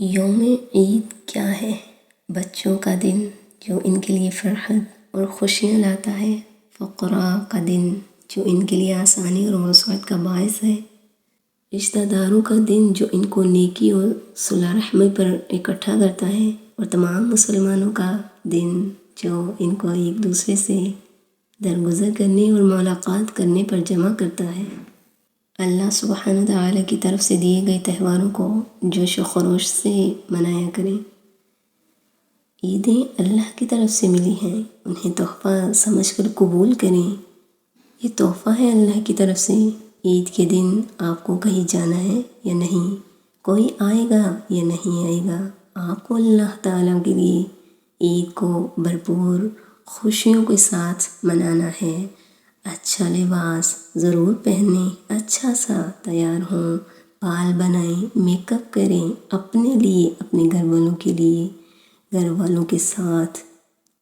یوم عید کیا ہے؟ بچوں کا دن جو ان کے لیے فرحت اور خوشیاں لاتا ہے، فقراء کا دن جو ان کے لیے آسانی اور وسعت کا باعث ہے، رشتہ داروں کا دن جو ان کو نیکی اور صلح رحمی پر اکٹھا کرتا ہے، اور تمام مسلمانوں کا دن جو ان کو ایک دوسرے سے درگزر کرنے اور ملاقات کرنے پر جمع کرتا ہے۔ اللہ سبحانہ وتعالی کی طرف سے دیے گئے تہواروں کو جوش و خروش سے منایا کریں۔ عیدیں اللہ کی طرف سے ملی ہیں، انہیں تحفہ سمجھ کر قبول کریں۔ یہ تحفہ ہے اللہ کی طرف سے۔ عید کے دن آپ کو کہیں جانا ہے یا نہیں، کوئی آئے گا یا نہیں آئے گا، آپ کو اللہ تعالیٰ کے لیے عید کو بھرپور خوشیوں کے ساتھ منانا ہے۔ اچھا لباس ضرور پہنیں، اچھا سا تیار ہوں، بال بنائیں، میک اپ کریں، اپنے لیے، اپنے گھر والوں کے لیے، گھر والوں کے ساتھ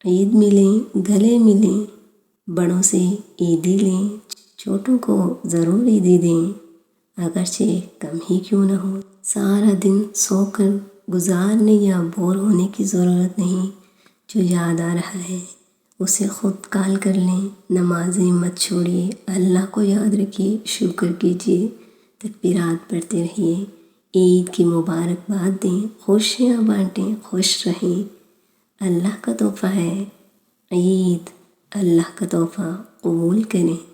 عید ملیں، گلے ملیں، بڑوں سے عیدی لیں، چھوٹوں کو ضرور عیدی دیں، اگرچہ کم ہی کیوں نہ ہو۔ سارا دن سو کر گزارنے یا بور ہونے کی ضرورت نہیں، جو یاد آ رہا ہے اسے خود کال کر لیں۔ نمازیں مت چھوڑیے، اللہ کو یاد رکھیے، شکر کیجیے، تکبیرات پڑھتے رہیے، عید کی مبارکباد دیں، خوشیاں بانٹیں، خوش رہیں۔ اللہ کا تحفہ ہے عید، اللہ کا تحفہ قبول کریں۔